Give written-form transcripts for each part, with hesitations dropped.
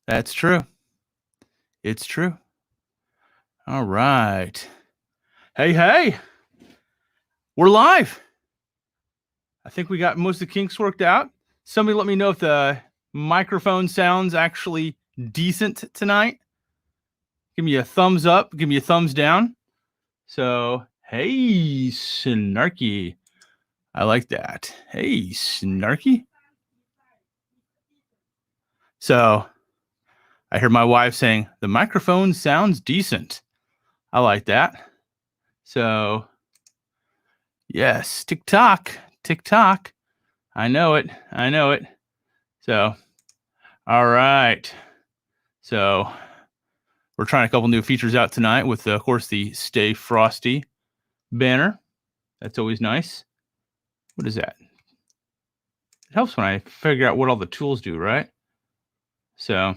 That's true. It's true. All right. Hey. We're live. I think we got most of the kinks worked out. Somebody let me know if the microphone sounds actually decent tonight. Give me a thumbs up. Give me a thumbs down. So, hey, Snarky. I like that. Hey, Snarky. So, I hear my wife saying, the microphone sounds decent. I like that. So, yes, TikTok. I know it. So, all right. So, we're trying a couple new features out tonight with, of course, the Stay Frosty banner. That's always nice. What is that? It helps when I figure out what all the tools do, right? So,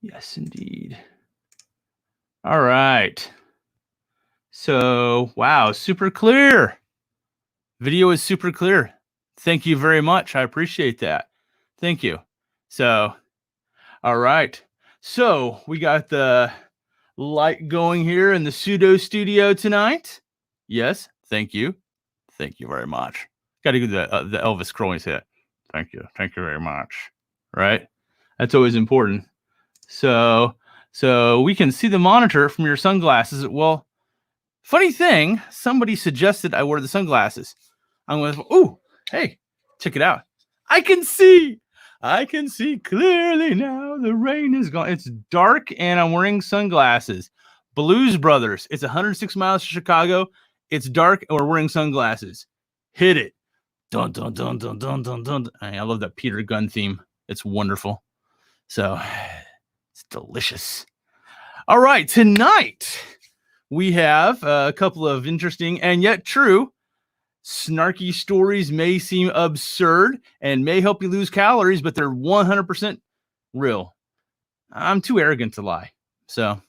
yes, indeed. All right. So, wow, super clear. Video is super clear. Thank you very much. I appreciate that. Thank you. So, all right. So, we got the light going here in the pseudo studio tonight. Yes, thank you. Thank you very much. Got to do the Elvis Crowley's hit. Thank you very much. Right? That's always important. So we can see the monitor from your sunglasses. Well, funny thing, somebody suggested I wear the sunglasses. I'm going to, ooh, hey, check it out. I can see clearly now. The rain is gone. It's dark and I'm wearing sunglasses. Blues Brothers. It's 106 miles to Chicago. It's dark and we're wearing sunglasses. Hit it. Dun, dun, dun, dun, dun, dun, dun. I love that Peter Gunn theme. It's wonderful. So it's delicious. All right. Tonight we have a couple of interesting and yet true snarky stories. May seem absurd and may help you lose calories, but they're 100% real. I'm too arrogant to lie. So,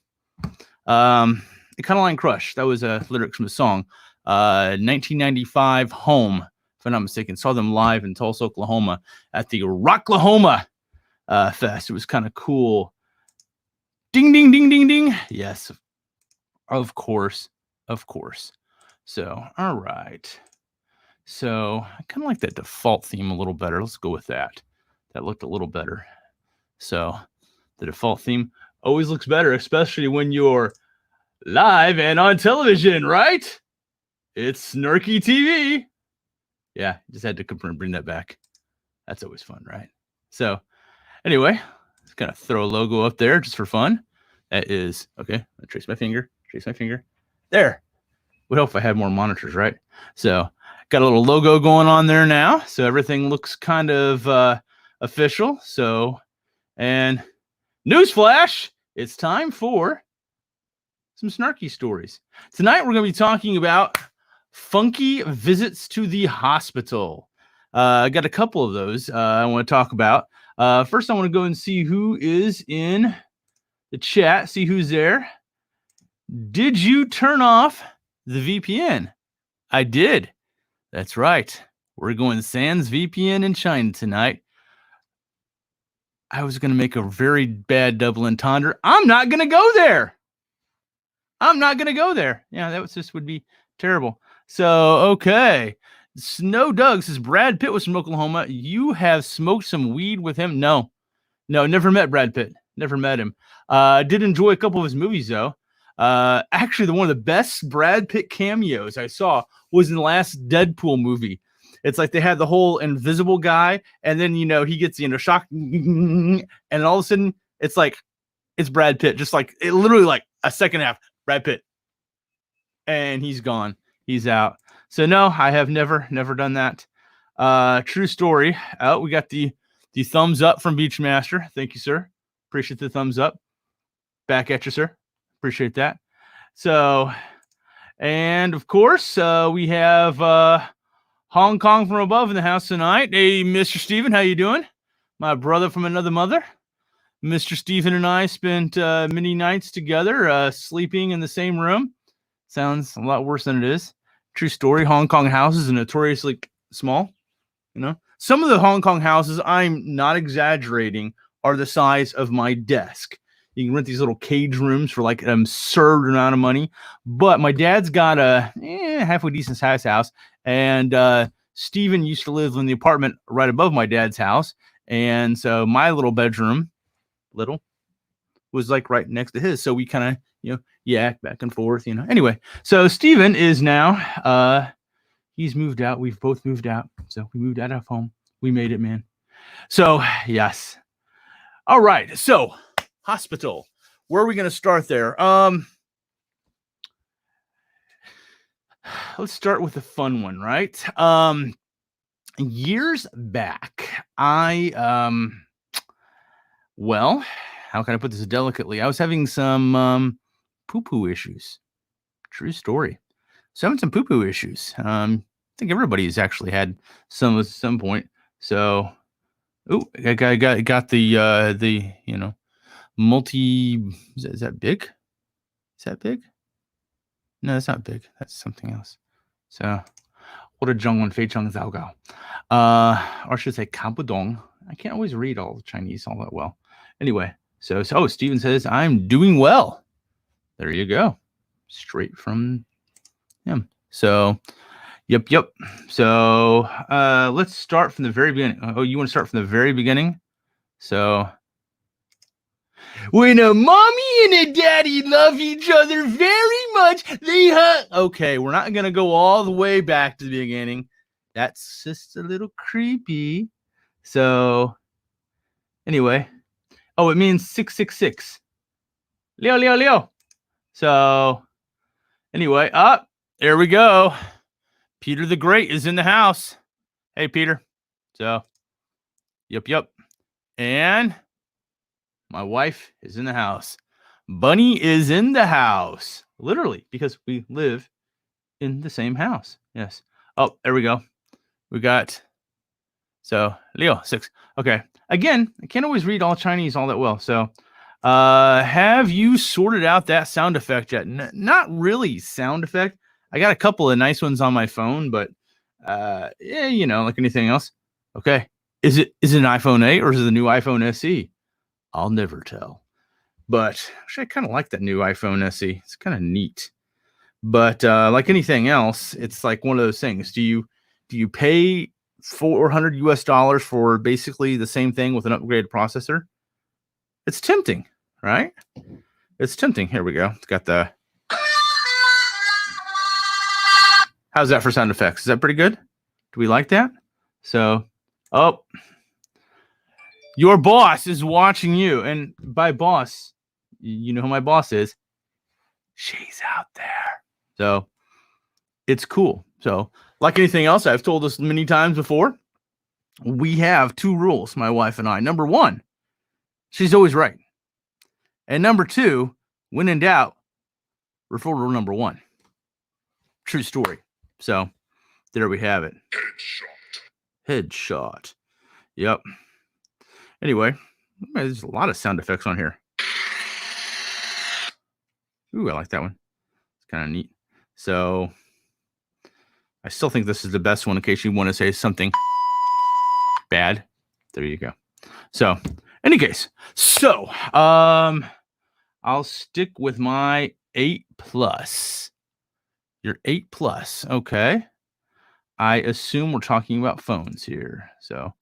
Econoline Crush. That was a lyrics from a song. 1995 Home, if I'm not mistaken. Saw them live in Tulsa, Oklahoma at the Rocklahoma Fest. It was kind of cool. Ding, ding, ding, ding, ding. Yes, of course. So, all right. So I kind of like that default theme a little better. Let's go with that. That looked a little better. So the default theme always looks better, especially when you're live and on television, right? It's Snarky TV. Yeah, just had to bring that back. That's always fun, right? So anyway, let's kind of throw a logo up there just for fun. That is, okay, I'll trace my finger. There. Would help if I had more monitors, right? So got a little logo going on there now. So everything looks kind of official. So, and newsflash, it's time for some snarky stories. Tonight, we're going to be talking about funky visits to the hospital. I got a couple of those I want to talk about. First, I want to go and see who is in the chat, see who's there. Did you turn off the VPN? I did. That's right. We're going sans VPN in China tonight. I was going to make a very bad double entendre. I'm not going to go there. Yeah, that would be terrible. So, okay. Snow Doug says, Brad Pitt was from Oklahoma. You have smoked some weed with him? No, never met Brad Pitt. Never met him. Did enjoy a couple of his movies, though. Actually, one of the best Brad Pitt cameos I saw was in the last Deadpool movie. It's like they had the whole invisible guy, and then, he gets, shocked, and all of a sudden, it's like, it's Brad Pitt, just like, it literally like a second half, Brad Pitt. And he's gone. He's out. So, no, I have never done that. True story. We got the thumbs up from Beachmaster. Thank you, sir. Appreciate the thumbs up. Back at you, sir. Appreciate that. So, and of course, we have Hong Kong from above in the house tonight. Hey, Mr. Steven, how you doing? My brother from another mother. Mr. Steven and I spent many nights together, sleeping in the same room. Sounds a lot worse than it is. True story. Hong Kong houses are notoriously small. Some of the Hong Kong houses, I'm not exaggerating, are the size of my desk. You can rent these little cage rooms for like an absurd amount of money. But my dad's got a halfway decent sized house. And Steven used to live in the apartment right above my dad's house. And so my little bedroom, was like right next to his. So we kind of, yak back and forth, Anyway, so Steven is now, he's moved out. We've both moved out. So we moved out of home. We made it, man. So, yes. All right. So, hospital. Where are we going to start there? Let's start with the fun one, right? Years back, well, how can I put this delicately? I was having some poo-poo issues. True story. So having some poo-poo issues. I think everybody's actually had some at some point. So, I got the multi. Is that big? Is that big? No, that's not big. That's something else. So, what a Dongguan fei cheng zao gao. Or I should say, kabudong. I can't always read all the Chinese all that well. Anyway, so Steven says, I'm doing well. There you go. Straight from him. So, yep. So, let's start from the very beginning. Oh, you want to start from the very beginning? So, when a mommy and a daddy love each other very much, they hug. Okay, we're not going to go all the way back to the beginning. That's just a little creepy. So, anyway. Oh, it means 666. Leo. So, anyway, there we go. Peter the Great is in the house. Hey, Peter. So, yep. And my wife is in the house. Bunny is in the house. Literally, because we live in the same house. Yes. Oh, there we go. We got, so, Leo, 6. Okay. Again, I can't always read all Chinese all that well. So, have you sorted out that sound effect yet? Not really sound effect. I got a couple of nice ones on my phone, but like anything else. Okay. Is it an iPhone 8 or is it the new iPhone SE? I'll never tell. But actually, I kind of like that new iPhone SE. It's kind of neat. But like anything else, it's like one of those things. Do you pay $400 for basically the same thing with an upgraded processor? It's tempting, right? It's tempting. Here we go. It's got the. How's that for sound effects? Is that pretty good? Do we like that? So, your boss is watching you. And by boss, you know who my boss is. She's out there. So, it's cool. So, like anything else, I've told this many times before. We have 2 rules, my wife and I. Number 1, she's always right. And number 2, when in doubt, refer to rule number 1. True story. So, there we have it. Headshot. Yep. Anyway, there's a lot of sound effects on here. Ooh, I like that one. It's kind of neat. So, I still think this is the best one in case you want to say something bad. There you go. So, any case, so I'll stick with my 8+. Your 8+. Okay. I assume we're talking about phones here. So,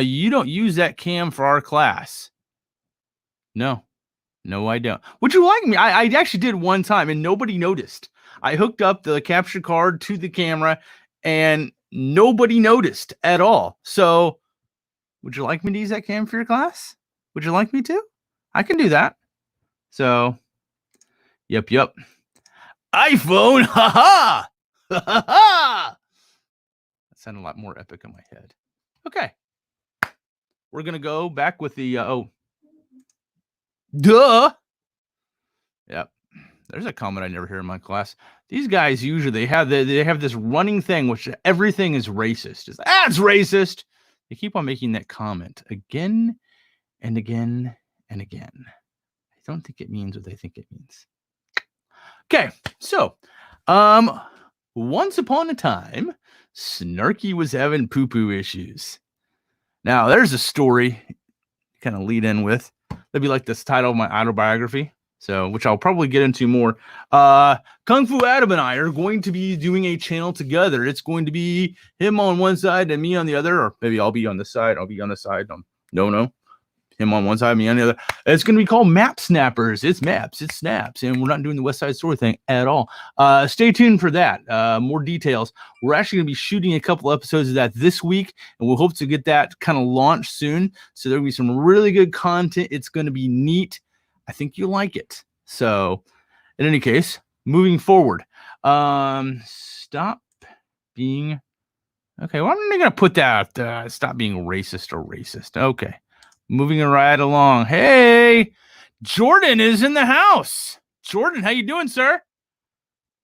you don't use that cam for our class. No, I don't. Would you like me? I actually did one time and nobody noticed. I hooked up the capture card to the camera and nobody noticed at all. So, would you like me to use that cam for your class? Would you like me to? I can do that. So, yep. iPhone, haha! That sounded a lot more epic in my head. Okay. We're going to go back with the, duh! Yep. There's a comment I never hear in my class. These guys usually have this running thing, which everything is racist. It's racist. They keep on making that comment again and again and again. I don't think it means what they think it means. Okay, so once upon a time, Snarky was having poo-poo issues. Now, there's a story kind of lead in with. That'd be like this title of my autobiography. So, which I'll probably get into more. Kung Fu Adam and I are going to be doing a channel together. It's going to be him on one side and me on the other, or maybe I'll be on the side. I'll be on the side. No. Him on one side, me on the other. It's going to be called Map Snappers. It's maps, it's snaps, and we're not doing the West Side Story thing at all. Stay tuned for that. More details. We're actually going to be shooting a couple episodes of that this week, and we'll hope to get that kind of launched soon. So there'll be some really good content. It's going to be neat. I think you'll like it. So, in any case, moving forward. Stop being... Okay, well, I'm not going to put that. Stop being racist or racist. Okay. Moving right along. Hey, Jordan is in the house. Jordan, how you doing, sir?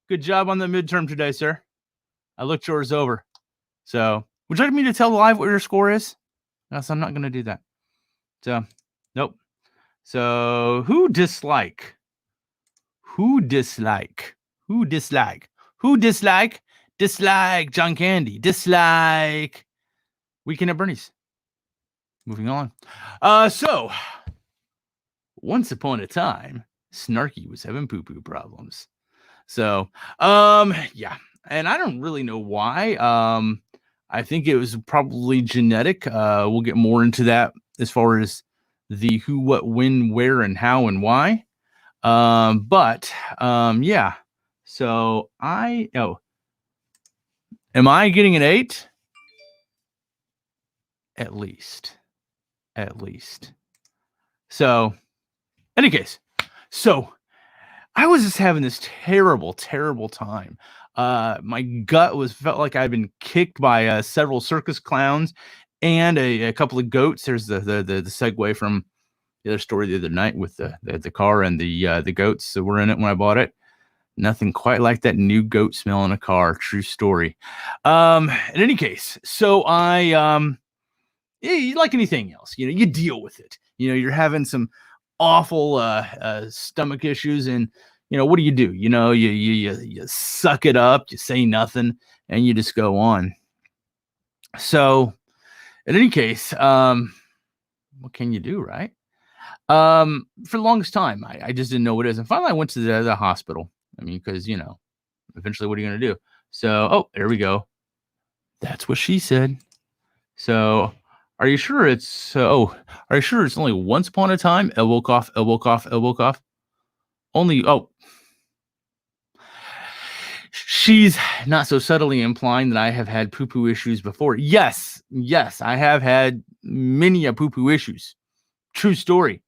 Good job on the midterm today, sir. I looked yours over. So, would you like me to tell live what your score is? No, so I'm not going to do that. So, nope. So, who dislike? Who dislike? Who dislike? Who dislike? Dislike John Candy. Dislike Weekend at Bernie's. Moving on. So once upon a time, Snarky was having poo-poo problems. So, yeah. And I don't really know why. I think it was probably genetic. We'll get more into that as far as the who, what, when, where, and how, and why. Yeah. So am I getting an 8? At least. So, any case, so I was just having this terrible time. My gut felt like I'd been kicked by several circus clowns and a couple of goats. There's the segue from the other story the other night with the car and the goats that were in it when I bought it. Nothing quite like that new goat smell in a car. True story. In any case, so like anything else, you deal with it. You're having some awful stomach issues, and what do? You suck it up, you say nothing, and you just go on. So, in any case, what can you do, right? For the longest time, I just didn't know what it is, and finally, I went to the hospital. I mean, because eventually, what are you going to do? So, there we go. That's what she said. So. Are you sure it's only once upon a time? Elbow cough. She's not so subtly implying that I have had poo-poo issues before. Yes, I have had many poo-poo issues. True story.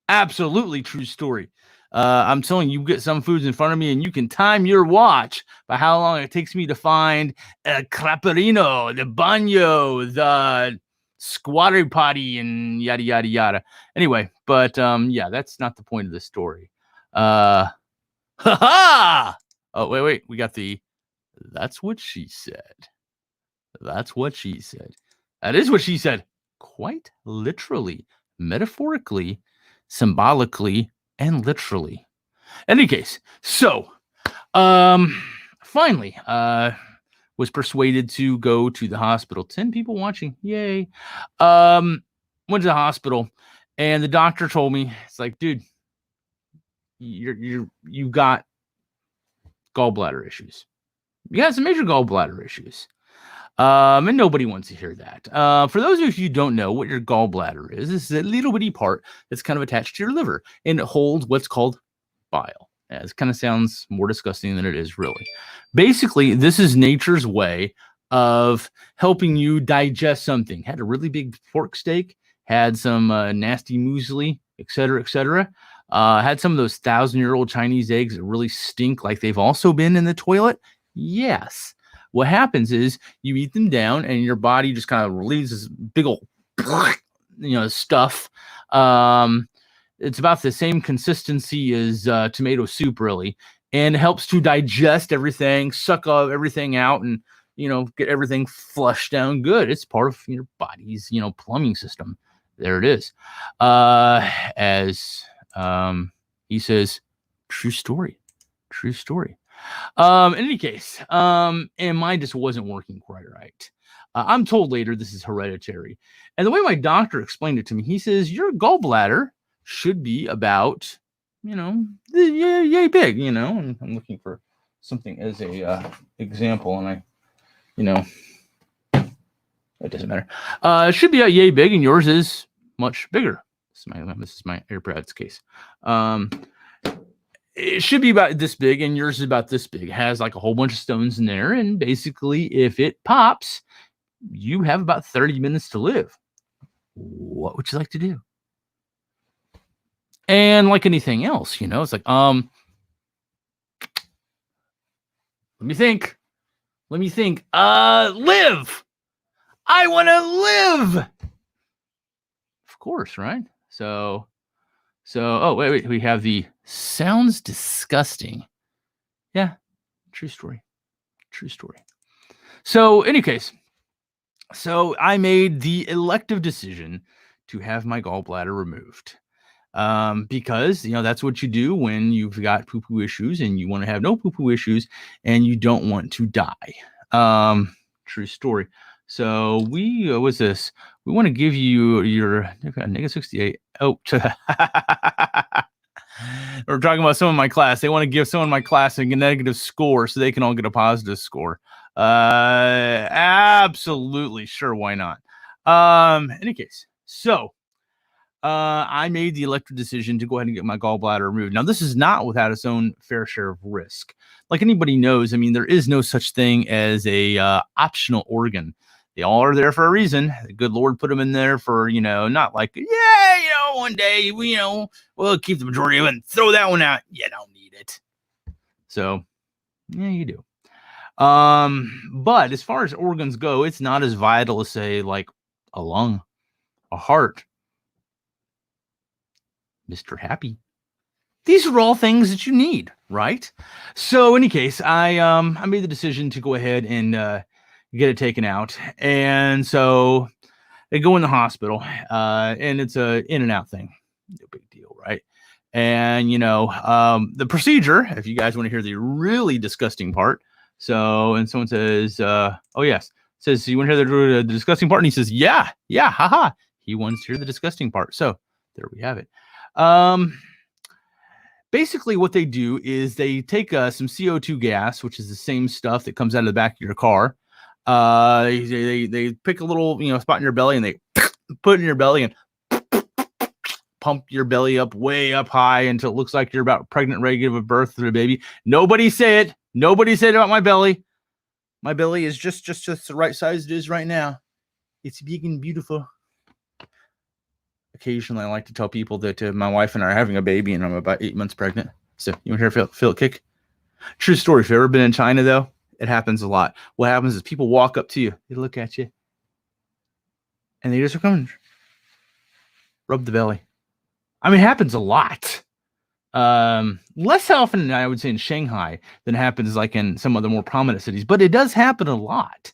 Absolutely true story. I'm telling you, get some foods in front of me and you can time your watch by how long it takes me to find a claparino, the bagno, the squatter potty, and yada yada yada. Anyway, but yeah, that's not the point of the story. Oh wait, we got that's what she said. That is what she said, quite literally, metaphorically, symbolically, and literally. In any case, so finally was persuaded to go to the hospital. 10 people watching. Yay. Went to the hospital, and the doctor told me, it's like, dude, you got gallbladder issues. You got some major gallbladder issues. And nobody wants to hear that. For those of you who don't know what your gallbladder is, this is a little bitty part that's kind of attached to your liver, and it holds what's called bile. It kind of sounds more disgusting than it is, really. Basically, this is nature's way of helping you digest something. Had a really big pork steak, had some nasty muesli, etc. Had some of those 1,000-year-old Chinese eggs that really stink like they've also been in the toilet. Yes. What happens is you eat them down and your body just kind of releases big old, stuff. It's about the same consistency as tomato soup, really, and it helps to digest everything, suck everything out, and get everything flushed down good. It's part of your body's plumbing system. There it is. As he says, true story. In any case, and mine just wasn't working quite right. I'm told later this is hereditary. And the way my doctor explained it to me, he says, your gallbladder should be about, yay big, and I'm looking for something as a example, and it doesn't matter. It should be a yay big, and yours is much bigger. This is my AirPods case. It should be about this big, and yours is about this big. It has like a whole bunch of stones in there, and basically, if it pops, you have about 30 minutes to live. What would you like to do? And like anything else, it's like, let me think. Live. I want to live. Of course, right? So, oh, wait. We have the sounds disgusting. Yeah, true story. So, any case, I made the elective decision to have my gallbladder removed. Because that's what you do when you've got poo-poo issues and you want to have no poo-poo issues and you don't want to die. True story. So what's this? We want to give you your -68. Oh, we're talking about some of my class. They want to give some of my class a negative score so they can all get a positive score. Absolutely. Sure. Why not? Any case. So, I made the elective decision to go ahead and get my gallbladder removed. Now, this is not without its own fair share of risk. Like anybody knows, there is no such thing as a optional organ. They all are there for a reason. The good Lord put them in there for, not like, one day, we'll keep the majority of it and throw that one out. You don't need it. So, yeah, you do. But as far as organs go, it's not as vital as, say, like a lung, a heart, Mr. Happy. These are all things that you need, right? So, in any case, I made the decision to go ahead and get it taken out, and so they go in the hospital, and it's a in and out thing, no big deal, right? And the procedure, if you guys want to hear the really disgusting part, and someone says, "Oh yes," says, "You want to hear the disgusting part?" And he says, "Yeah, haha." He wants to hear the disgusting part. So there we have it. Basically what they do is they take some CO2 gas, which is the same stuff that comes out of the back of your car. They pick a little, spot in your belly and they put it in your belly and pump your belly up way up high until it looks like you're about pregnant, ready to give a birth to a baby. Nobody say it. Nobody said about my belly. My belly is just the right size it is right now. It's big and beautiful. Occasionally, I like to tell people that my wife and I are having a baby and I'm about 8 months pregnant. So you want to hear feel it kick? True story. If you've ever been in China, though, it happens a lot. What happens is people walk up to you, they look at you, and they just come rub the belly. It happens a lot. Less often, I would say, in Shanghai than it happens like in some of the more prominent cities, but it does happen a lot.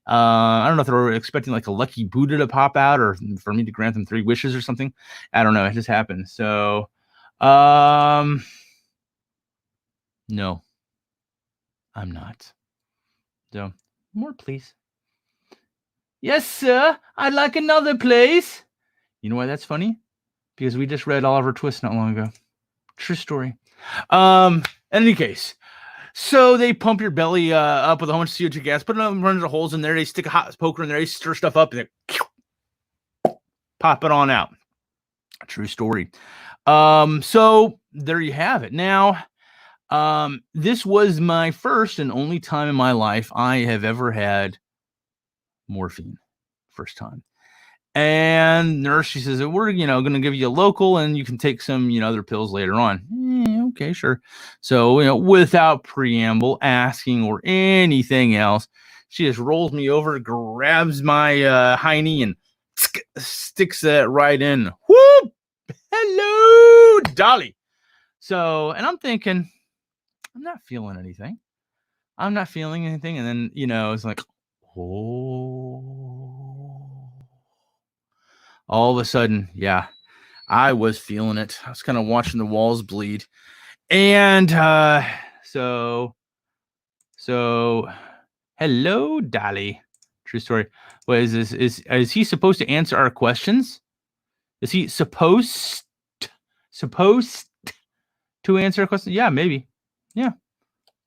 I don't know if they're expecting like a lucky Buddha to pop out or for me to grant them 3 wishes or something. I don't know. It just happened. So, no, I'm not. So, more, please. Yes, sir. I'd like another, please. You know why that's funny? Because we just read Oliver Twist not long ago. True story. In any case, so they pump your belly up with a whole bunch of CO2 gas, put them running the holes in there. They stick a hot poker in there. They stir stuff up and they pop it on out. True story. So there you have it. Now, this was my first and only time in my life I have ever had morphine. First time. And nurse, she says, we're, going to give you a local and you can take some, other pills later on. Okay, sure. So, without preamble, asking or anything else, she just rolls me over, grabs my hiney and sticks that right in. Whoop! Hello, Dolly. So, and I'm thinking, I'm not feeling anything. And then, it's like, oh. All of a sudden, yeah, I was feeling it. I was kind of watching the walls bleed. And so hello, Dolly. True story. What is this? Is he supposed to answer our questions? Is he supposed to answer a question? Yeah, maybe. Yeah,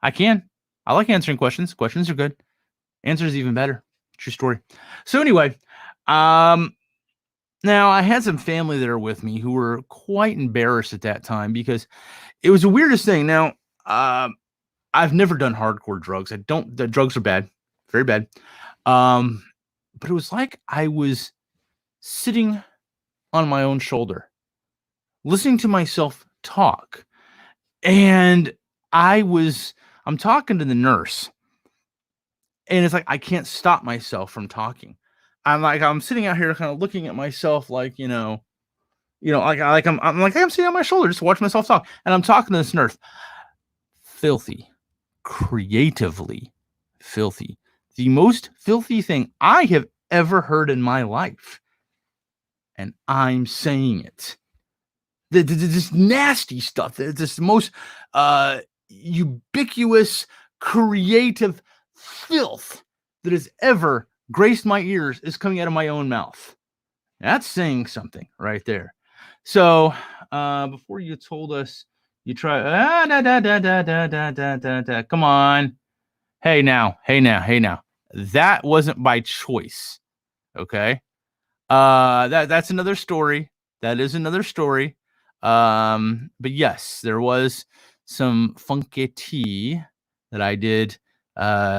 I can. I like answering questions. Questions are good. Answers even better. True story. So anyway, now I had some family that are with me who were quite embarrassed at that time because it was the weirdest thing. Now, I've never done hardcore drugs. The drugs are bad, very bad. But it was like I was sitting on my own shoulder, listening to myself talk. And I'm talking to the nurse. And it's like I can't stop myself from talking. I'm sitting out here kind of looking at myself like, I'm sitting on my shoulder just watching myself talk. And I'm talking to this nurse. Filthy. Creatively filthy. The most filthy thing I have ever heard in my life. And I'm saying it. This nasty stuff. This most ubiquitous, creative filth that has ever graced my ears is coming out of my own mouth. That's saying something right there. So before you told us you try come on. Hey now. That wasn't by choice. Okay. That's another story. That is another story. But yes, there was some funky tea that I did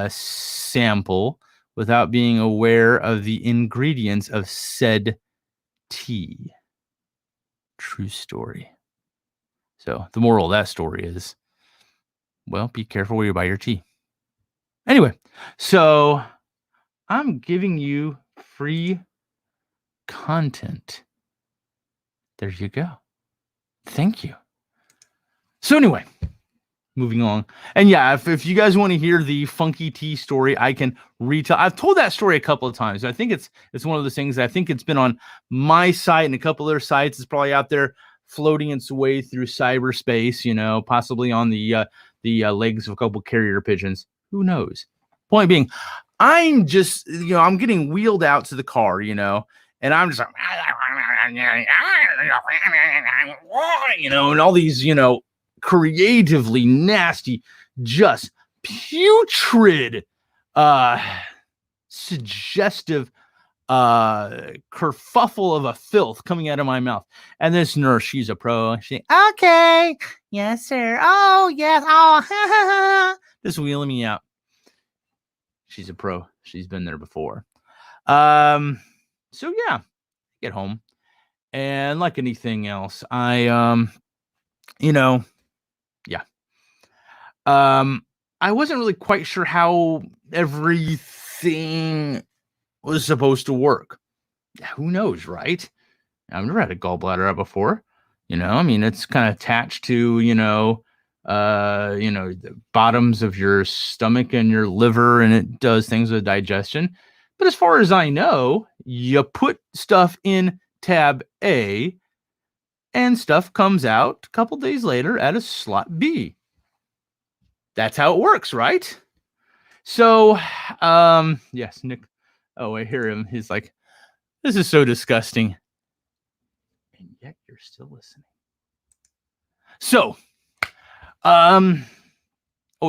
sample without being aware of the ingredients of said tea. True story. So the moral of that story is, well, be careful where you buy your tea. Anyway, so I'm giving you free content. There you go. Thank you. So anyway, moving on. And yeah, if you guys want to hear the funky tea story, I can retell. I've told that story a couple of times. I think it's one of those things. I think it's been on my site and a couple other sites. It's probably out there floating its way through cyberspace, possibly on the legs of a couple carrier pigeons. Who knows? Point being, I'm just, I'm getting wheeled out to the car, and I'm just like, and all these, creatively nasty, just putrid, suggestive, kerfuffle of a filth coming out of my mouth. And this nurse, she's a pro. She's okay, yes, sir. Oh, yes. Oh, just wheeling me out. She's a pro. She's been there before. So yeah, get home. And like anything else, I wasn't really quite sure how everything was supposed to work. Who knows, right? I've never had a gallbladder out before. It's kind of attached to, the bottoms of your stomach and your liver, and it does things with digestion. But as far as I know, you put stuff in tab A and stuff comes out a couple days later at a slot B. That's how it works, right? So, yes, Nick. Oh, I hear him. He's like, this is so disgusting. And yet you're still listening. So, it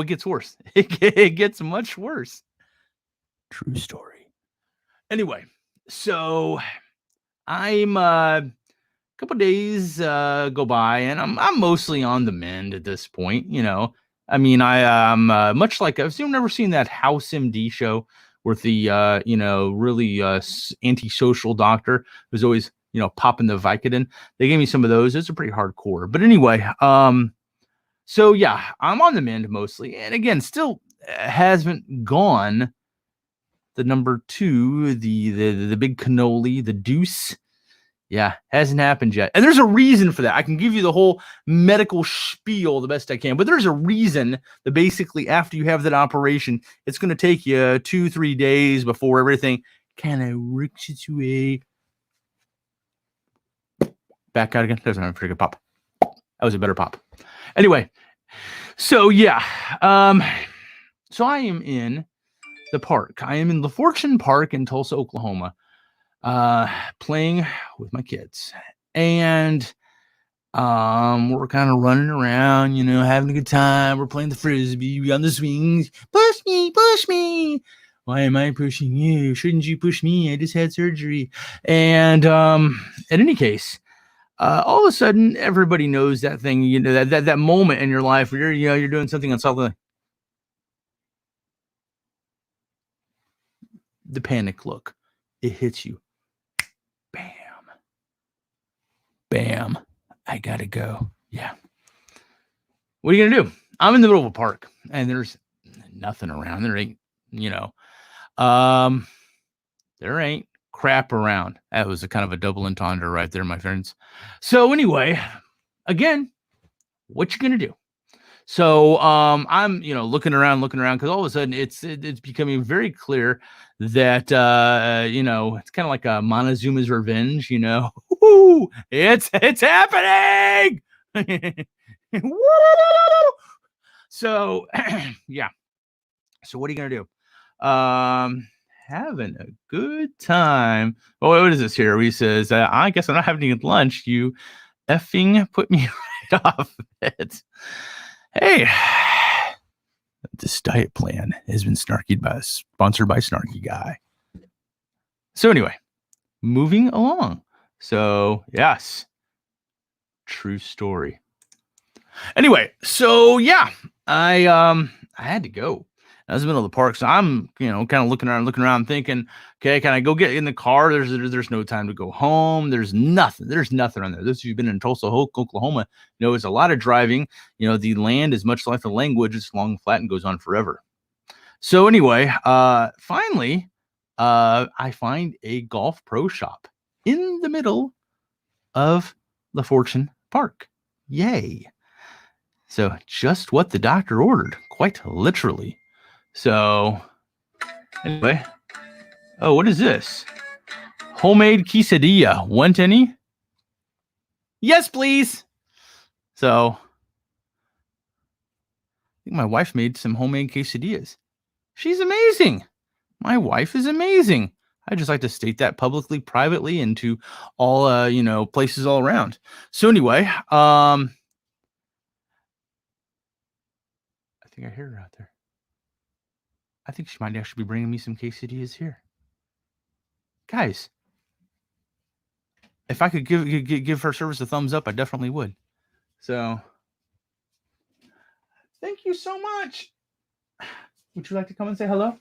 gets worse. It gets much worse. True story. Anyway, so I'm a couple days go by, and I'm mostly on the mend at this point. I'm much like I've never seen that House MD show with the really antisocial doctor who's always popping the Vicodin. They gave me some of those. Those are pretty hardcore. But anyway, so yeah, I'm on the mend mostly, and again, still hasn't gone. The number 2, the big cannoli, the deuce. Yeah, hasn't happened yet. And there's a reason for that. I can give you the whole medical spiel the best I can, but there's a reason that basically after you have that operation, it's going to take you 2-3 days before everything kind of works its way back out again. There's a pretty good pop. That was a better pop. Anyway, so yeah. So I am in the park. I am in the Fortune Park in Tulsa, Oklahoma, playing with my kids. And we're kind of running around, you know, having a good time. We're playing the frisbee on the swings. Push me, push me. Why am I pushing you? Shouldn't you push me? I just had surgery. And in any case, all of a sudden, everybody knows that thing, you know, that moment in your life where you're doing something on something. The panic look, it hits you. Bam. Bam. I gotta go. Yeah. What are you gonna do? I'm in the middle of a park and there's nothing around. There ain't, you know, there ain't crap around. That was a kind of a double entendre right there, my friends. So anyway, again, what you gonna do? So I'm, you know, looking around because all of a sudden it's becoming very clear that you know, it's kind of like a Montezuma's Revenge, you know. Woo, it's happening. So yeah. So what are you gonna do? Having a good time. Oh, what is this here? He says, I guess I'm not having any lunch. You effing put me right off it. Hey, this diet plan has been sponsored by SnarkyGuy. So anyway, moving along. So yes, true story. Anyway, so yeah, I had to go. I was in the middle of the park, so I'm, you know, kind of looking around, thinking, okay, can I go get in the car? There's no time to go home. There's nothing on there. Those of you who've been in Tulsa, Oklahoma, know it's a lot of driving. You know, the land is much like the language; it's long, flat, and goes on forever. So anyway, finally, I find a golf pro shop in the middle of the Fortune Park. Yay! So just what the doctor ordered, quite literally. So anyway, oh, what is this? Homemade quesadilla. Want any? Yes, please. So I think my wife made some homemade quesadillas. She's amazing. My wife is amazing. I just like to state that publicly, privately, and to all you know, places all around. So anyway, I think I hear her out there. I think she might actually be bringing me some quesadillas here. Guys, if I could give her service a thumbs up, I definitely would. So, thank you so much. Would you like to come and say hello?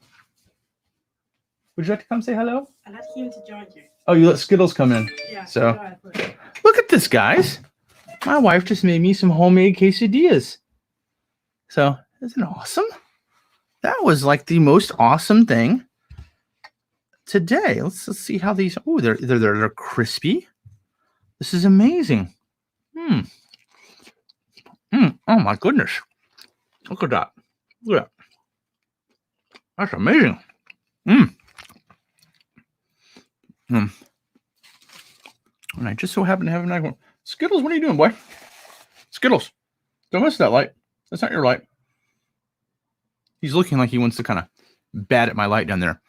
Would you like to come say hello? I'd like him to join you. Oh, you let Skittles come in. Yeah. So, go ahead, please. look at this, guys. My wife just made me some homemade quesadillas. So, isn't it awesome? That was like the most awesome thing today. Let's see how these. Oh, they're crispy. This is amazing. Oh my goodness! Look at that. Look at that. That's amazing. And I just so happen to have a nice one. Skittles, what are you doing, boy? Skittles, don't miss that light. That's not your light. He's looking like he wants to kind of bat at my light down there.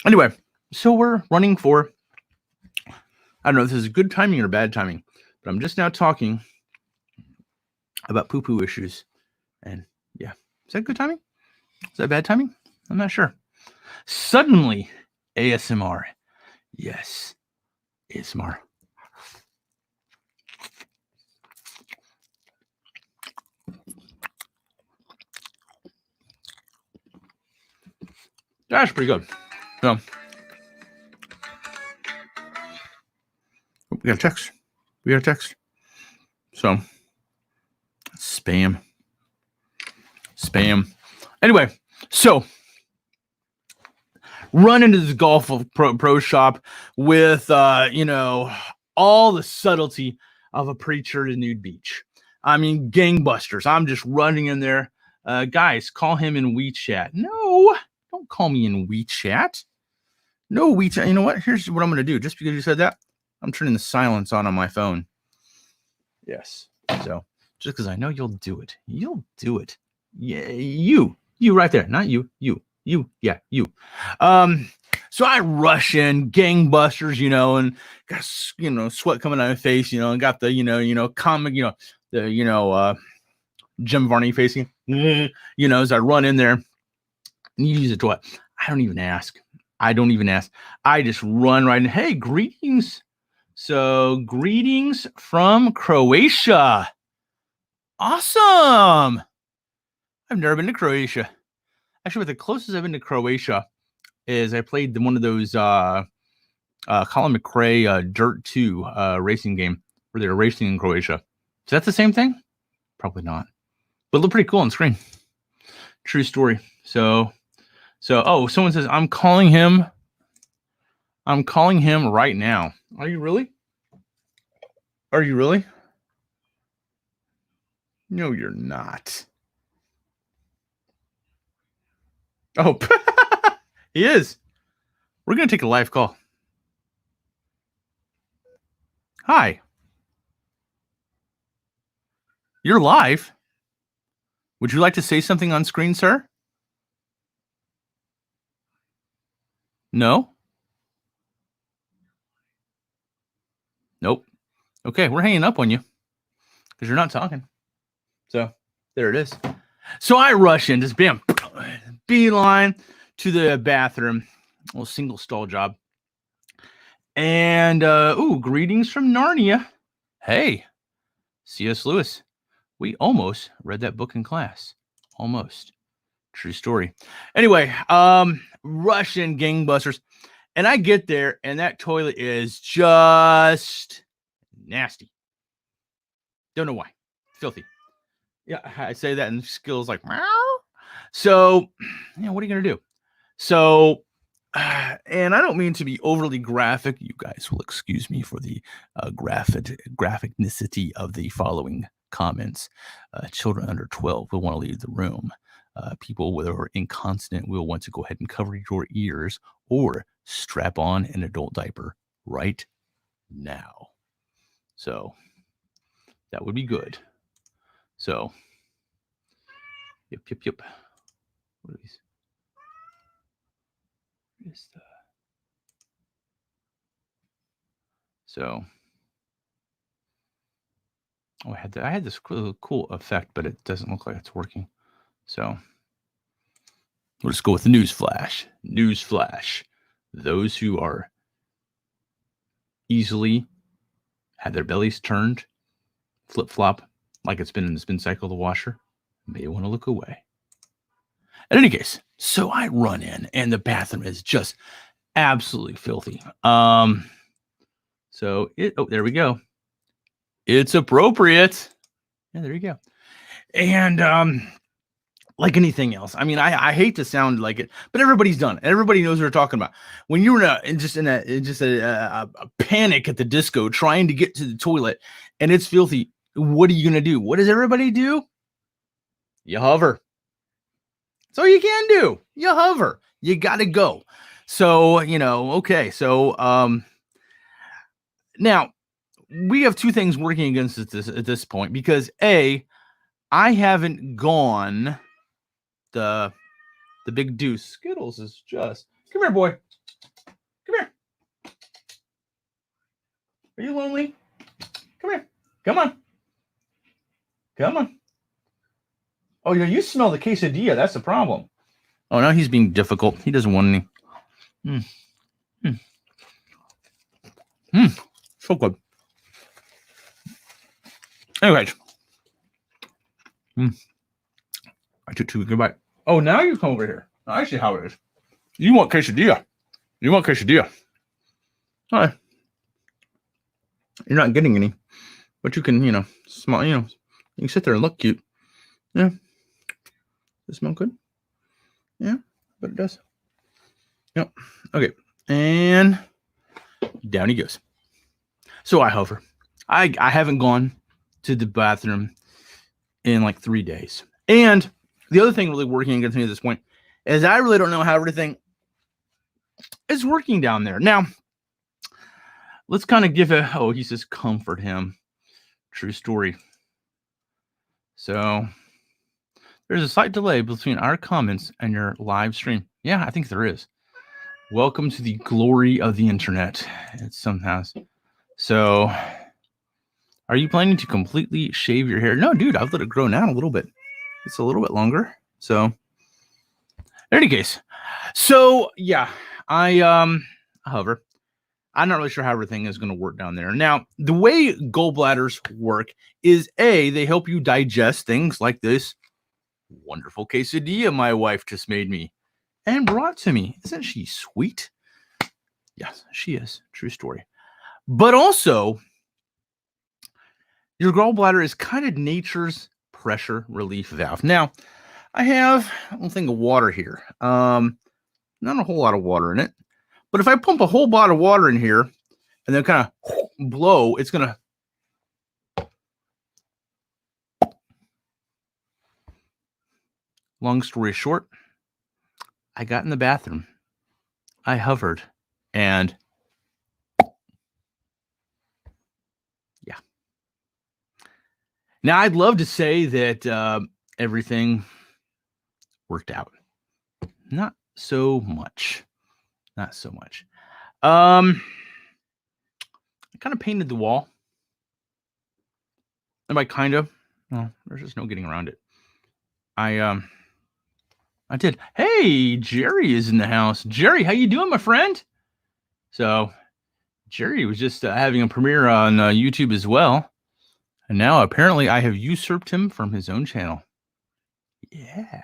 Anyway, so we're running for, I don't know if this is good timing or bad timing, but I'm just now talking about poo-poo issues. And yeah, is that good timing? Is that bad timing? I'm not sure. Suddenly, ASMR. Yes, ASMR. That's pretty good. So, we got a text. So, spam. Anyway, so run into this golf pro shop with, you know, all the subtlety of a preacher at a nude beach. I mean, gangbusters. I'm just running in there. Guys, call him in WeChat. No, don't call me in WeChat. No WeChat. You know what? Here's what I'm going to do. Just because you said that, I'm turning the silence on my phone. Yes. So just because I know you'll do it. You'll do it. Yeah, you right there. Not you. Yeah, you. So I rush in, gangbusters, and got sweat coming out of my face, and got the comic, the Jim Varney facing, as I run in there and you use it to what? I don't even ask. I just run right in. Hey, greetings. So greetings from Croatia. Awesome. I've never been to Croatia. Actually, the closest I've been to Croatia is I played one of those Colin McRae Dirt 2 racing game where they were racing in Croatia. Is that the same thing? Probably not. But it looked pretty cool on screen. True story. So someone says, I'm calling him right now. Are you really? No, you're not. Oh, he is. We're going to take a live call. Hi. You're live. Would you like to say something on screen, sir? No? Nope. Okay, we're hanging up on you because you're not talking. So there it is. So I rush in, just bam, beeline to the bathroom, a little single stall job. And greetings from Narnia. Hey, C.S. Lewis. We almost read that book in class. Almost. True story. Anyway, rush in, gangbusters. And I get there, and that toilet is just nasty. Don't know why. Filthy. Yeah, I say that, and Skill's like, meow. So, what are you going to do? So, and I don't mean to be overly graphic. You guys will excuse me for the graphicnicity of the following comments. Children under 12 will want to leave the room. People who are incontinent will want to go ahead and cover your ears or strap on an adult diaper right now. So that would be good. So, yep. What are these? So, I had this cool effect, but it doesn't look like it's working. So, we'll just go with the news flash. News flash. Those who are easily had their bellies turned, flip-flop, like it's been in the spin cycle of the washer, may want to look away. In any case, so I run in, and the bathroom is just absolutely filthy. So there we go. It's appropriate. Yeah, there you go. And like anything else, I mean, I hate to sound like it, but everybody's done it. Everybody knows what we're talking about. When you're in a panic at the disco trying to get to the toilet and it's filthy, what are you gonna do? What does everybody do? You hover. That's all you can do. You hover. You gotta go. So okay. So now we have two things working against us at this point because I haven't gone the big deuce. Skittles is just come here, boy. Come here. Are you lonely? Come here. Come on. Oh, yeah, you smell the quesadilla. That's the problem. Oh, now he's being difficult. He doesn't want any. So good. Anyways. I took two. Goodbye. Oh, now you come over here. I see how it is. You want quesadilla. All right. You're not getting any. But you can, smell, you can sit there and look cute. Yeah. Does it smell good? Yeah, but it does. Yep. Okay. And down he goes. So I hover. I haven't gone to the bathroom in like 3 days. And the other thing really working against me at this point is I really don't know how everything is working down there. Now, let's kind of give he says comfort him. True story. So there's a slight delay between our comments and your live stream. Yeah, I think there is. Welcome to the glory of the internet. It's somehow. So, are you planning to completely shave your hair? No, dude, I've let it grow now a little bit. It's a little bit longer. So, in any case, so yeah, however, I'm not really sure how everything is going to work down there. Now, the way gallbladders work is they help you digest things like this wonderful quesadilla my wife just made me and brought to me. Isn't she sweet? Yes, she is. True story. But also, your gallbladder is kind of nature's pressure relief valve. Now, I have a little thing of water here. Not a whole lot of water in it. But if I pump a whole lot of water in here and then kind of blow, it's going to. Long story short, I got in the bathroom. I hovered and yeah. Now, I'd love to say that everything worked out. Not so much. Not so much. I kind of painted the wall. And by kind of, well, there's just no getting around it. I did. Hey, Jerry is in the house. Jerry, how you doing, my friend? So, Jerry was just having a premiere on YouTube as well. And now apparently I have usurped him from his own channel. Yeah.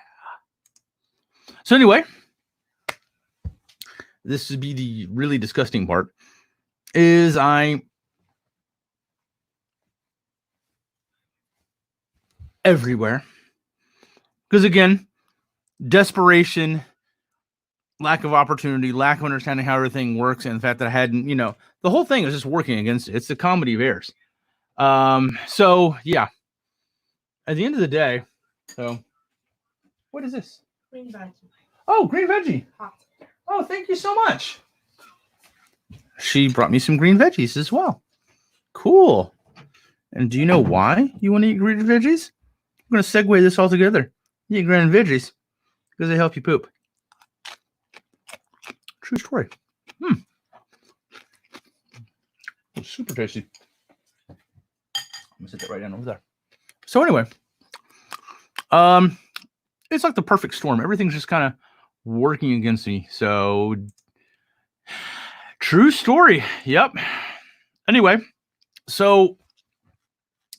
So anyway, this would be the really disgusting part. Is everywhere. Because again, desperation, lack of opportunity, lack of understanding how everything works, and the fact that I hadn't, the whole thing is just working against it. It's the comedy of errors. So yeah. At the end of the day, so what is this? Green veggie. Oh, green veggie. Hot. Oh, thank you so much. She brought me some green veggies as well. Cool. And do you know why you want to eat green veggies? I'm going to segue this all together. You eat green veggies because they help you poop. True story. It's super tasty. I'm going to set that right down over there. So anyway, it's like the perfect storm. Everything's just kind of working against me. So true story. Yep. Anyway, so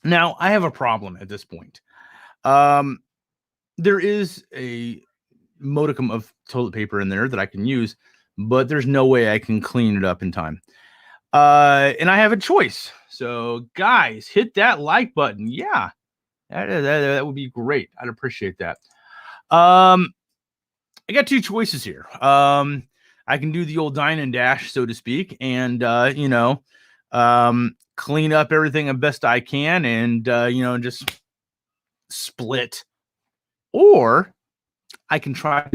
now I have a problem at this point. There is a modicum of toilet paper in there that I can use, but there's no way I can clean it up in time. And I have a choice. So guys, hit that like button. Yeah, that would be great. I'd appreciate that. I got two choices here. I can do the old dine and dash, so to speak, and clean up everything as best I can, and just split. Or I can try.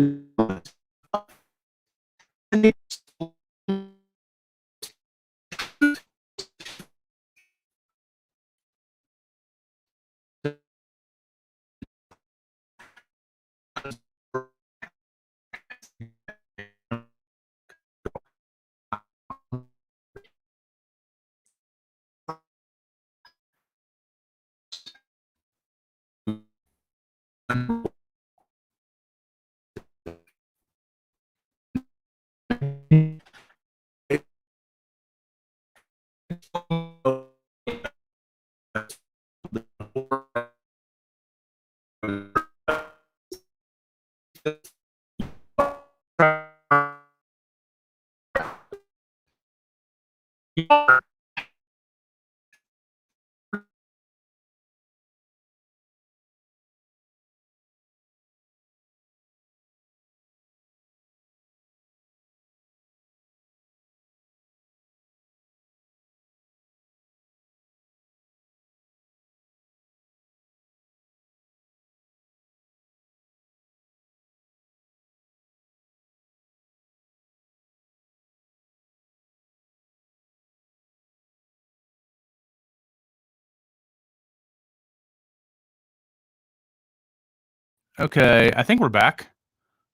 Okay, I think we're back.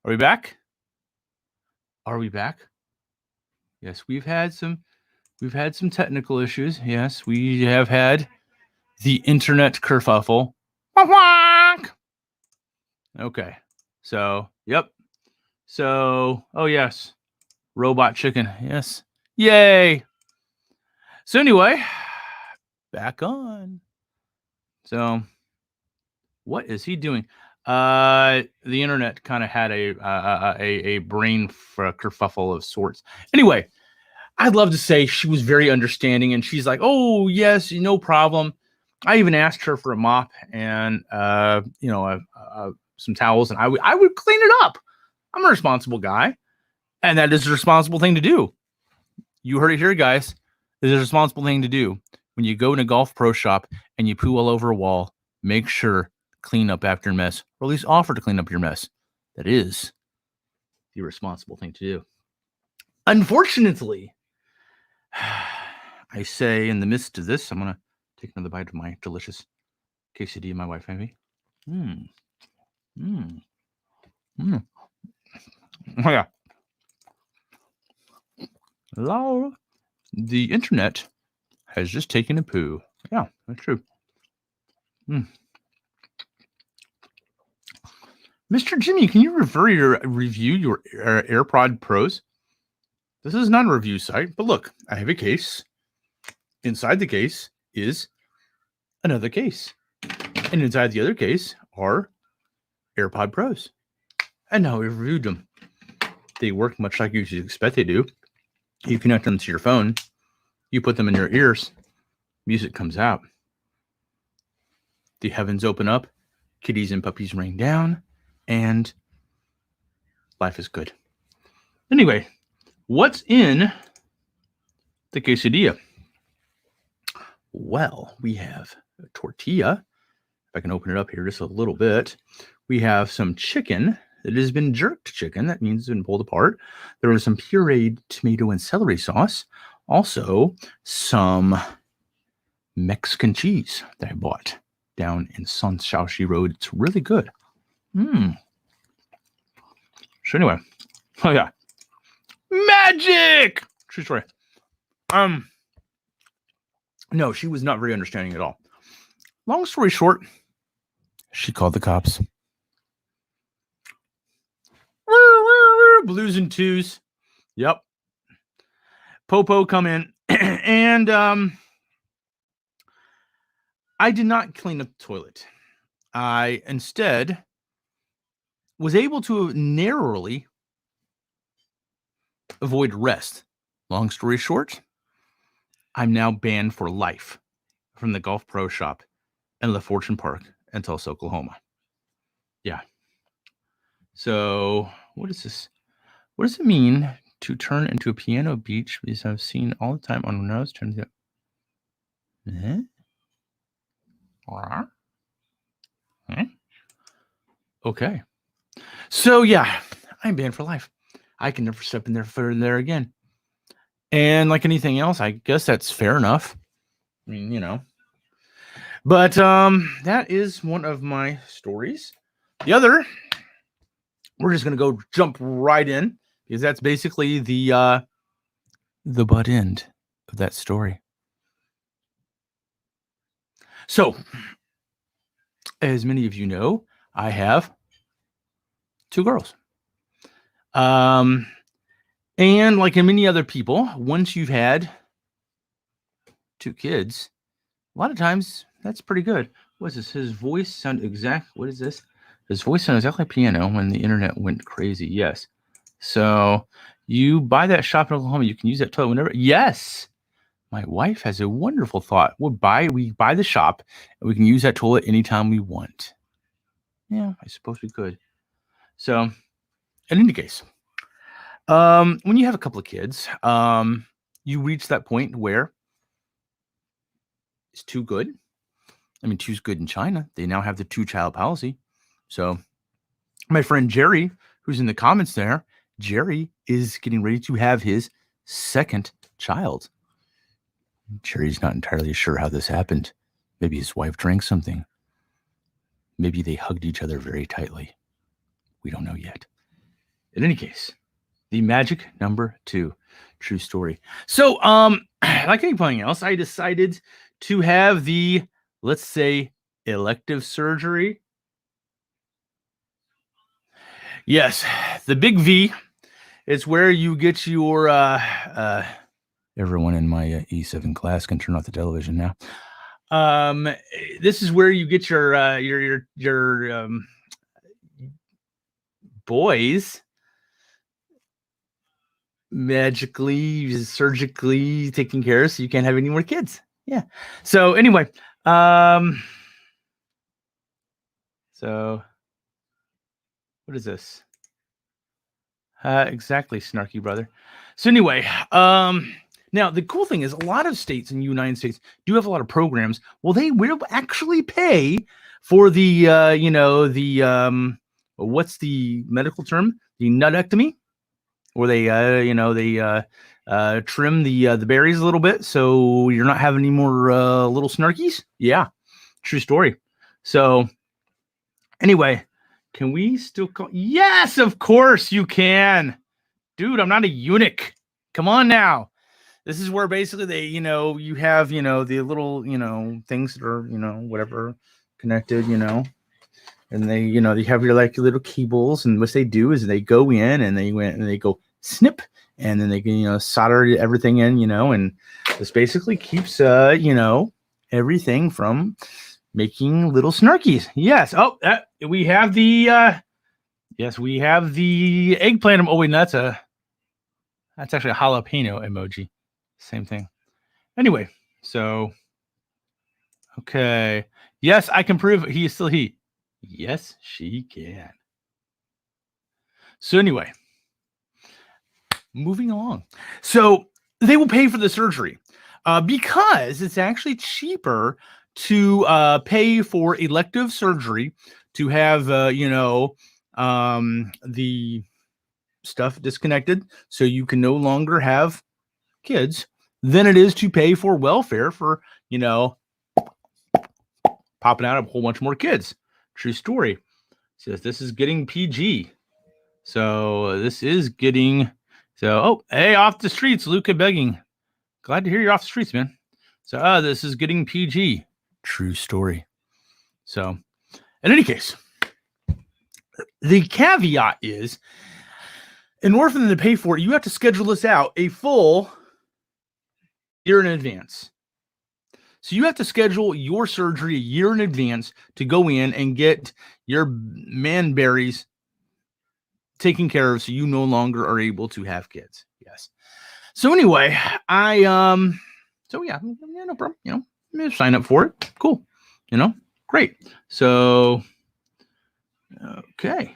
Are we back? Are we back? Yes, we've had some technical issues. Yes, we have had the internet kerfuffle. Okay. So, yep. So, oh yes. Robot chicken. Yes. Yay. So anyway, back on. So, what is he doing? The internet kind of had a brain kerfuffle of sorts. Anyway, I'd love to say she was very understanding, and she's like, "Oh yes, no problem." I even asked her for a mop and some towels, and I would clean it up. I'm a responsible guy, and that is a responsible thing to do. You heard it here, guys. It is a responsible thing to do. When you go in a golf pro shop and you poo all over a wall, make sure clean up after your mess, or at least offer to clean up your mess. That is the responsible thing to do. Unfortunately, I say in the midst of this, I'm going to take another bite of my delicious quesadilla my wife made me. Oh, yeah. Lol. The internet has just taken a poo. Yeah, that's true. Mr. Jimmy, can you review your AirPod Pros? This is not a review site, but look, I have a case. Inside the case is another case. And inside the other case are AirPod Pros. And now we've reviewed them. They work much like you should expect they do. You connect them to your phone. You put them in your ears. Music comes out. The heavens open up. Kitties and puppies rain down. And life is good. Anyway, what's in the quesadilla? Well, we have a tortilla. If I can open it up here just a little bit. We have some chicken that has been jerked chicken. That means it's been pulled apart. There was some pureed tomato and celery sauce. Also, some Mexican cheese that I bought down in Sun Shaoxi Road. It's really good. So anyway, oh yeah, magic. True story. No, she was not very understanding at all. Long story short, she called the cops. Blues and twos. Yep. Popo come in and I did not clean up the toilet. I instead was able to narrowly avoid arrest. Long story short, I'm now banned for life from the Golf Pro Shop in La Fortune Park in Tulsa, Oklahoma. Yeah. So what is this? What does it mean to turn into a piano beach? Because I've seen all the time on when I was turning to. Okay. So yeah, I'm banned for life. I can never step in there again. And like anything else, I guess that's fair enough. I mean, you know. But that is one of my stories. The other, we're just gonna go jump right in because that's basically the butt end of that story. So, as many of you know, I have 2 girls. And like in many other people, once you've had 2 kids, a lot of times that's pretty good. What is this? His voice sound exact. What is this? His voice sounds exactly like piano when the internet went crazy. Yes. So you buy that shop in Oklahoma, you can use that toilet whenever. Yes. My wife has a wonderful thought. We buy the shop and we can use that toilet anytime we want. Yeah, I suppose we could. So in any case, when you have a couple of kids, you reach that point where it's too good. I mean, two's good in China. They now have the 2-child policy. So my friend Jerry, who's in the comments there, Jerry is getting ready to have his 2nd child. Jerry's not entirely sure how this happened. Maybe his wife drank something. Maybe they hugged each other very tightly. We don't know yet. In any case, The magic number 2. True story. So, like anything else, I decided to have the, let's say, elective surgery. Yes, the big V is where you get your, everyone in my E7 class can turn off the television now. This is where you get your boys magically, surgically taken care of so you can't have any more kids. Yeah. So anyway, so what is this? Exactly, Snarky brother. So anyway, now the cool thing is a lot of states in the United States do have a lot of programs. Well, they will actually pay for the what's the medical term? The nutectomy, where they trim the berries a little bit so you're not having any more little snarkies. Yeah, true story. So anyway, can we still call? Yes, of course you can. Dude, I'm not a eunuch. Come on now. This is where basically they, you have, the little, things that are, whatever connected, and they, they have your like little cables, and what they do is they go in and they go snip, and then they can, solder everything in, and this basically keeps, everything from making little snarkies. Yes. Oh, we have the, yes, we have the eggplant. Oh, wait, no, that's actually a jalapeno emoji. Same thing. Anyway, so, okay. Yes, I can prove he is still he. Yes, she can. So anyway, moving along. So they will pay for the surgery because it's actually cheaper to pay for elective surgery to have, the stuff disconnected so you can no longer have kids than it is to pay for welfare for, popping out a whole bunch more kids. True story. Says this is getting PG. So this is getting, oh, hey, off the streets, Luca begging. Glad to hear you're off the streets, man. So this is getting PG. True story. So in any case, the caveat is, in order for them to pay for it, you have to schedule this out a full year in advance. So you have to schedule your surgery a year in advance to go in and get your man berries taken care of so you no longer are able to have kids. Yes. So anyway, so yeah, no problem, sign up for it. Cool. Great. So, okay.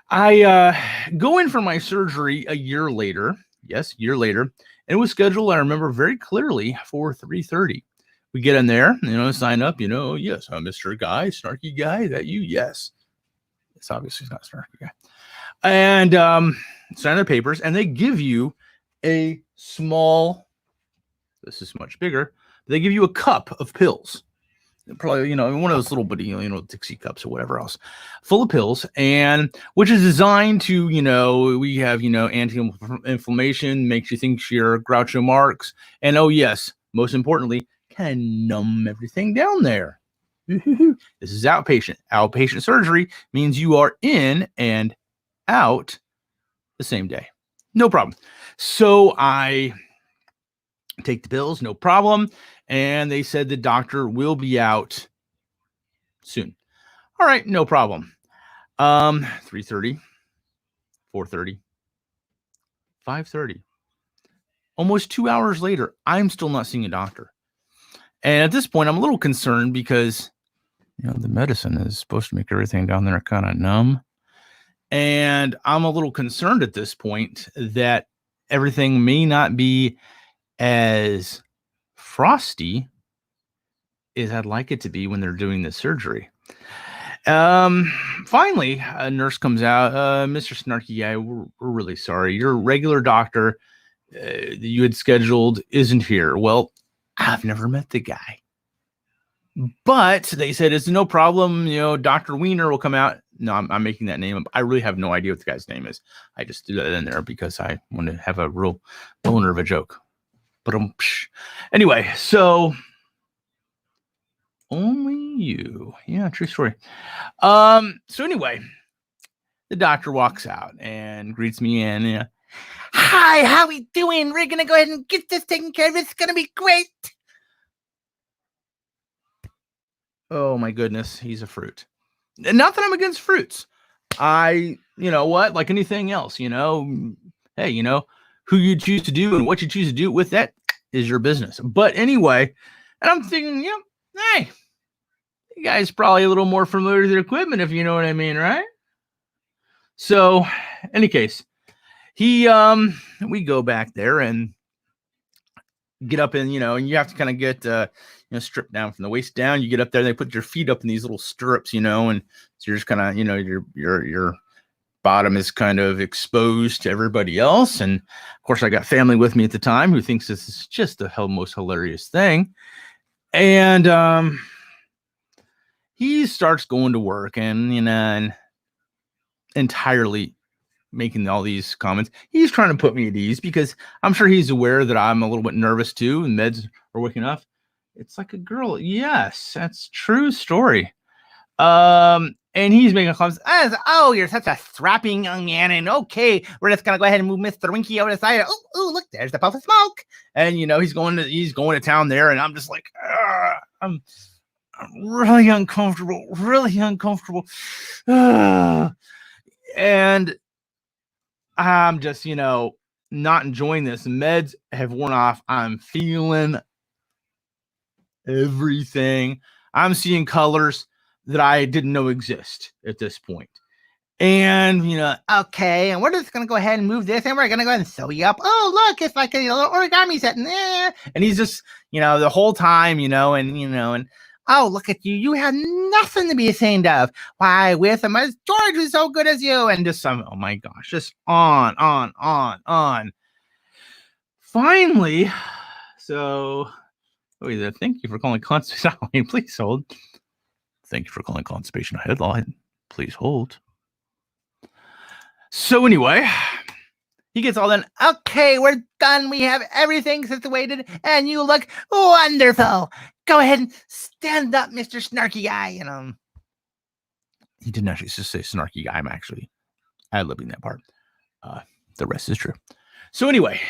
I go in for my surgery a year later. Yes, year later. And it was scheduled, I remember very clearly, for 3:30. We get in there, sign up, yes, I'm Mr. Guy, Snarky Guy. That you? Yes. It's obviously not Snarky Guy. And sign their papers, and they give you a small, this is much bigger, they give you a cup of pills. Probably, one of those little bitty, Dixie cups or whatever else, full of pills, and which is designed to, we have, anti-inflammation, makes you think you're Groucho Marx, and oh yes, most importantly, can numb everything down there. This is outpatient. Outpatient surgery means you are in and out the same day. No problem. So I take the pills, no problem. And they said the doctor will be out soon. All right, no problem. 3:30, 4:30, 5:30. Almost 2 hours later, I'm still not seeing a doctor. And at this point, I'm a little concerned because, the medicine is supposed to make everything down there kind of numb. And I'm a little concerned at this point that everything may not be as frosty as I'd like it to be when they're doing the surgery. Finally, a nurse comes out. Mr. Snarky Guy, we're really sorry. Your regular doctor that you had scheduled isn't here. Well, I've never met the guy. But they said it's no problem. Dr. Wiener will come out. No, I'm making that name up. I really have no idea what the guy's name is. I just threw that in there because I want to have a real boner of a joke. But anyway, so only you. Yeah, true story. So anyway, the doctor walks out and greets me in. Yeah. Hi, how we doing? We're gonna go ahead and get this taken care of. It's gonna be great. Oh my goodness, he's a fruit. And not that I'm against fruits. You know what, like anything else, hey, who you choose to do and what you choose to do with that is your business. But anyway, and I'm thinking, hey, you guys probably a little more familiar with your equipment, if you know what I mean, right? So, any case, we go back there and get up and and you have to kind of get stripped down from the waist down. You get up there, they put your feet up in these little stirrups, and so you're just kind of your bottom is kind of exposed to everybody else. And of course, I got family with me at the time who thinks this is just the most hilarious thing. And he starts going to work and entirely making all these comments. He's trying to put me at ease because I'm sure he's aware that I'm a little bit nervous too, and meds are waking up. It's like a girl. Yes, that's true story. And he's making comments. Oh, you're such a strapping young man. And okay, we're just gonna go ahead and move Mr. Winky over the side. Oh, look, there's the puff of smoke. And he's going to town there, and I'm just like, I'm really uncomfortable, and I'm just, not enjoying this. Meds have worn off. I'm feeling everything. I'm seeing colors that I didn't know exist at this point. And, okay, and we're just going to go ahead and move this, and we're going to go ahead and sew you up. Oh, look, it's like a little origami set. And he's just, the whole time, and oh, look at you. You have nothing to be ashamed of. Why, with him, George is so good as you. And just oh my gosh, just on. Finally, so, thank you for calling constipation. Please hold. Thank you for calling constipation headline. Please hold. So anyway, he gets all done. Okay, we're done. We have everything situated, and you look wonderful. Go ahead and stand up, Mr. Snarky Guy. And he didn't actually just say Snarky Guy. I'm actually ad-libbing that part. The rest is true. So anyway,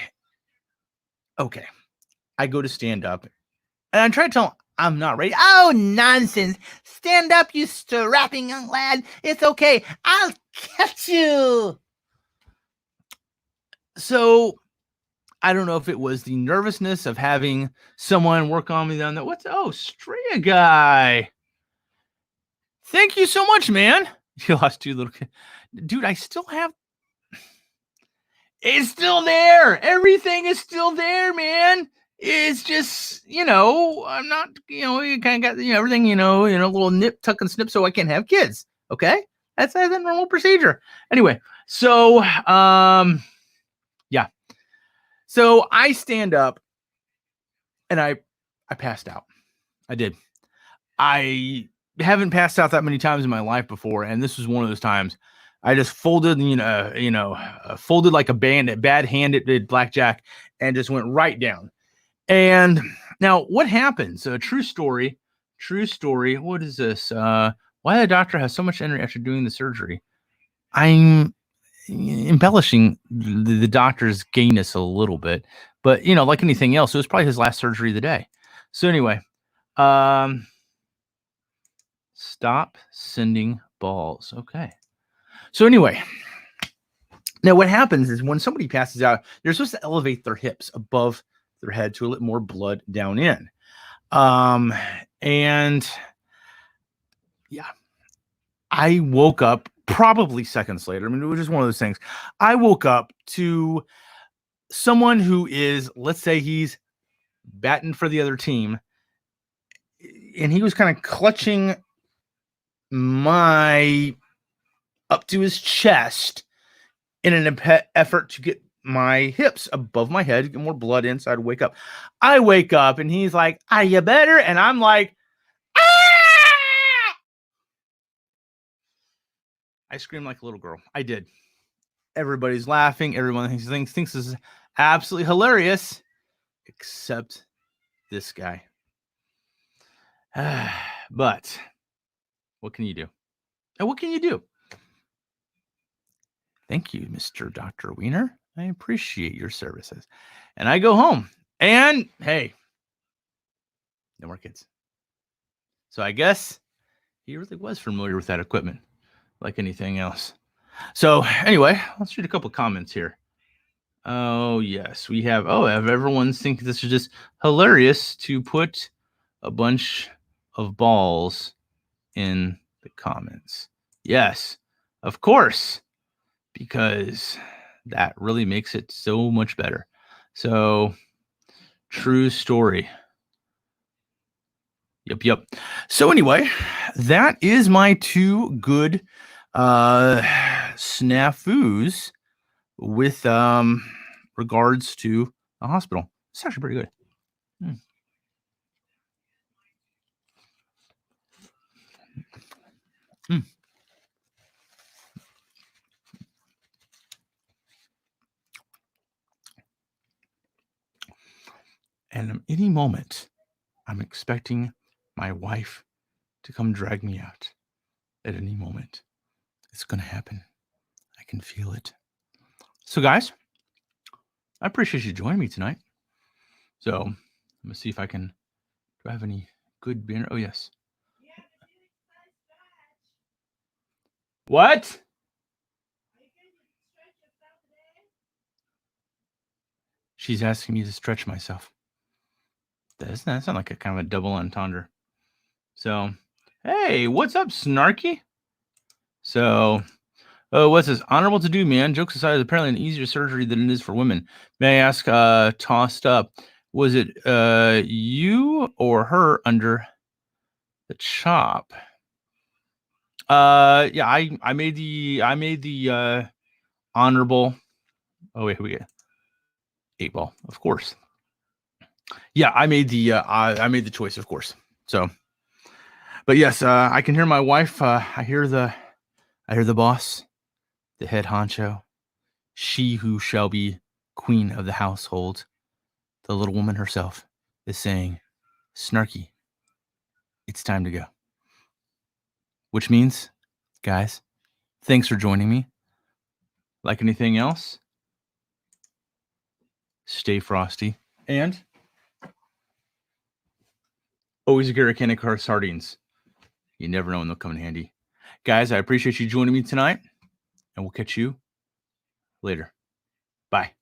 okay, I go to stand up, and I try to tell him I'm not ready. Oh, nonsense. Stand up, you strapping young lad. It's okay. I'll catch you. So I don't know if it was the nervousness of having someone work on me down there. Stray guy. Thank you so much, man. You lost 2 little kids. Dude, I still have. It's still there. Everything is still there, man. It's just, I'm not, you kind of got, everything, a little nip, tuck, and snip so I can't have kids. Okay. That's a normal procedure. Anyway, so, yeah. So I stand up and I passed out. I did. I haven't passed out that many times in my life before. And this was one of those times. I just folded, folded like a bad-handed blackjack and just went right down. And now what happens? True story. What is this? Why the doctor has so much energy after doing the surgery? I'm embellishing the doctor's gayness a little bit, but like anything else, it was probably his last surgery of the day. So anyway, stop sending balls. Okay. So anyway, now what happens is when somebody passes out, they're supposed to elevate their hips above their head to let more blood down in. And yeah, I woke up probably seconds later. I mean, it was just one of those things. I woke up to someone who is, let's say he's batting for the other team, and he was kind of clutching my up to his chest in an effort to get my hips above my head, get more blood inside, wake up. I wake up and he's like, "Are you better?" And I'm like, "Ah!" I screamed like a little girl. I did. Everybody's laughing. Everyone thinks this is absolutely hilarious, except this guy. But what can you do? And what can you do? Thank you, Mr. Dr. Wiener. I appreciate your services. And I go home. And hey, no more kids. So I guess he really was familiar with that equipment, like anything else. So anyway, let's read a couple comments here. Oh, yes, we have. Oh, everyone's thinking this is just hilarious to put a bunch of balls in the comments. Yes, of course, because that really makes it so much better. So, true story. Yep. So anyway, that is my 2 good snafus with regards to the hospital. It's actually pretty good. And any moment, I'm expecting my wife to come drag me out. At any moment, it's going to happen. I can feel it. So, guys, I appreciate you joining me tonight. So, I'm going to see if I can. Do I have any good beer? Oh, yes. What? She's asking me to stretch myself. Doesn't that sound like a kind of a double entendre? So, hey, what's up, Snarky? So, what's this? Honorable to do, man. Jokes aside, is apparently an easier surgery than it is for women. May I ask, tossed up, was it you or her under the chop? Yeah, I made the honorable. Oh wait, we get 8 ball, of course. Yeah, I made the choice, of course. So, but yes, I can hear my wife. I hear the boss, the head honcho, she who shall be queen of the household, the little woman herself, is saying, "Snarky, it's time to go." Which means, guys, thanks for joining me. Like anything else, stay frosty and always get a can of sardines. You never know when they'll come in handy. Guys, I appreciate you joining me tonight, and we'll catch you later. Bye.